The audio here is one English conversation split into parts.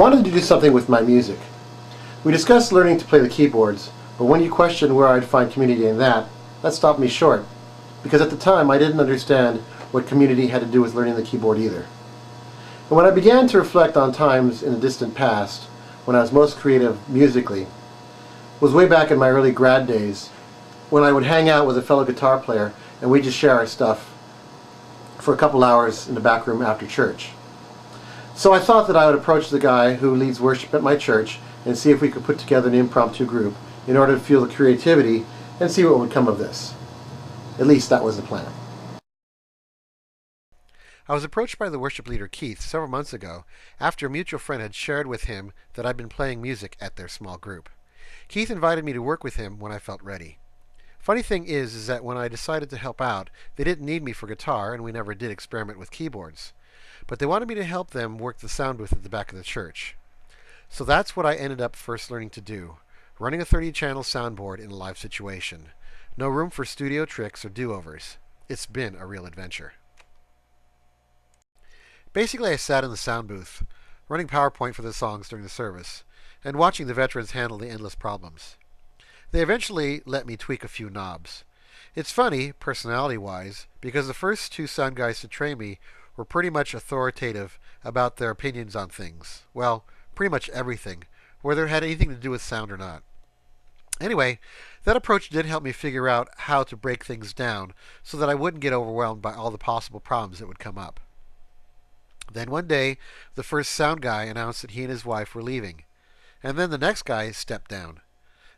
wanted to do something with my music. We discussed learning to play the keyboards, but when you questioned where I'd find community in that stopped me short, because at the time I didn't understand what community had to do with learning the keyboard either. And when I began to reflect on times in the distant past, when I was most creative musically, was way back in my early grad days, when I would hang out with a fellow guitar player and we'd just share our stuff for a couple hours in the back room after church. So I thought that I would approach the guy who leads worship at my church and see if we could put together an impromptu group in order to feel the creativity and see what would come of this. At least that was the plan. I was approached by the worship leader Keith several months ago after a mutual friend had shared with him that I'd been playing music at their small group. Keith invited me to work with him when I felt ready. Funny thing is that when I decided to help out, they didn't need me for guitar and we never did experiment with keyboards. But they wanted me to help them work the sound booth at the back of the church. So that's what I ended up first learning to do, running a 30-channel soundboard in a live situation. No room for studio tricks or do-overs. It's been a real adventure. Basically, I sat in the sound booth, running PowerPoint for the songs during the service, and watching the veterans handle the endless problems. They eventually let me tweak a few knobs. It's funny, personality-wise, because the first two sound guys to train me were pretty much authoritative about their opinions on things. Well, pretty much everything, whether it had anything to do with sound or not. Anyway, that approach did help me figure out how to break things down so that I wouldn't get overwhelmed by all the possible problems that would come up. Then one day, the first sound guy announced that he and his wife were leaving. And then the next guy stepped down.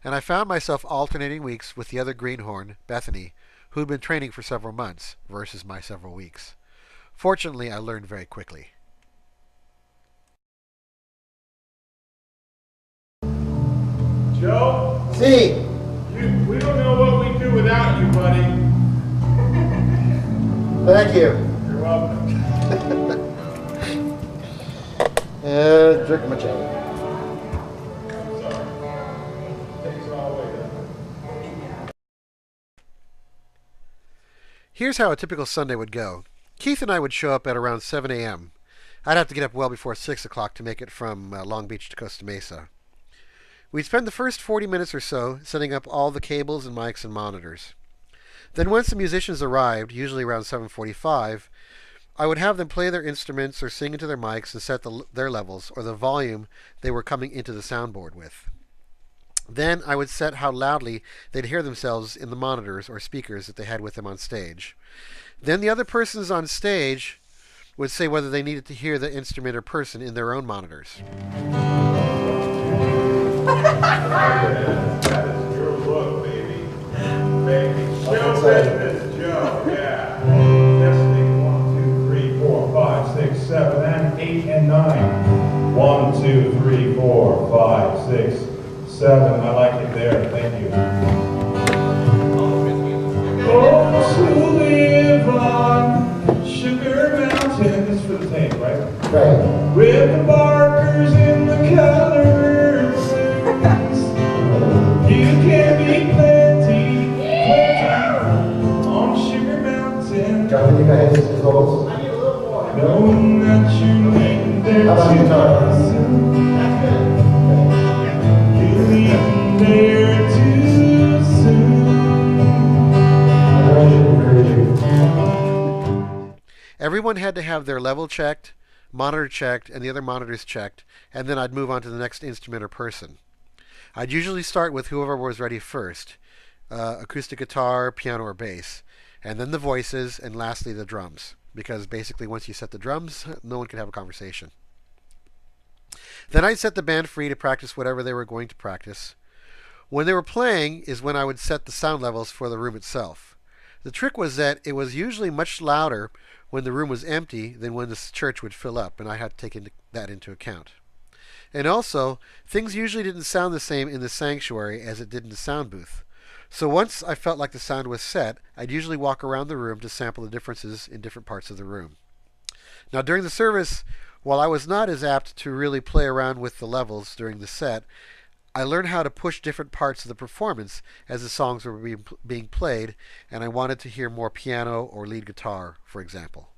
And I found myself alternating weeks with the other greenhorn, Bethany, who'd been training for several months versus my several weeks. Fortunately, I learned very quickly. Joe? See? We don't know what we'd do without you, buddy. Thank you. You're welcome. Drink my chain. Here's how a typical Sunday would go. Keith and I would show up at around 7 a.m. I'd have to get up well before 6 o'clock to make it from Long Beach to Costa Mesa. We'd spend the first 40 minutes or so setting up all the cables and mics and monitors. Then once the musicians arrived, usually around 7:45, I would have them play their instruments or sing into their mics and set their levels or the volume they were coming into the soundboard with. Then I would set how loudly they'd hear themselves in the monitors or speakers that they had with them on stage. Then the other persons on stage would say whether they needed to hear the instrument or person in their own monitors. That is your look, baby. Baby. Show business, Joe. Yeah. Testing 1, 2, 3, 4, 5, 6, 7, and 8 and 9. 1, 2, 3, 4, 5, 6, 7. I like it there. Thank you. Oh, to live on Sugar Mountain. This is for the tape, right? Right. With the barkers in the colors. You can be plenty on Sugar Mountain. Jonathan, you got his vocals? I need a little more. Knowing that you're leaving there How about too guitar? soon. That's good. You're leaving there too soon. Everyone had to have their level checked, monitor checked, and the other monitors checked, and then I'd move on to the next instrument or person. I'd usually start with whoever was ready first, acoustic guitar, piano, or bass, and then the voices, and lastly the drums, because basically once you set the drums, no one can have a conversation. Then I'd set the band free to practice whatever they were going to practice. When they were playing is when I would set the sound levels for the room itself. The trick was that it was usually much louder when the room was empty than when the church would fill up, and I had to take that into account. And also, things usually didn't sound the same in the sanctuary as it did in the sound booth. So once I felt like the sound was set, I'd usually walk around the room to sample the differences in different parts of the room. Now during the service, while I was not as apt to really play around with the levels during the set, I learned how to push different parts of the performance as the songs were being played, and I wanted to hear more piano or lead guitar, for example.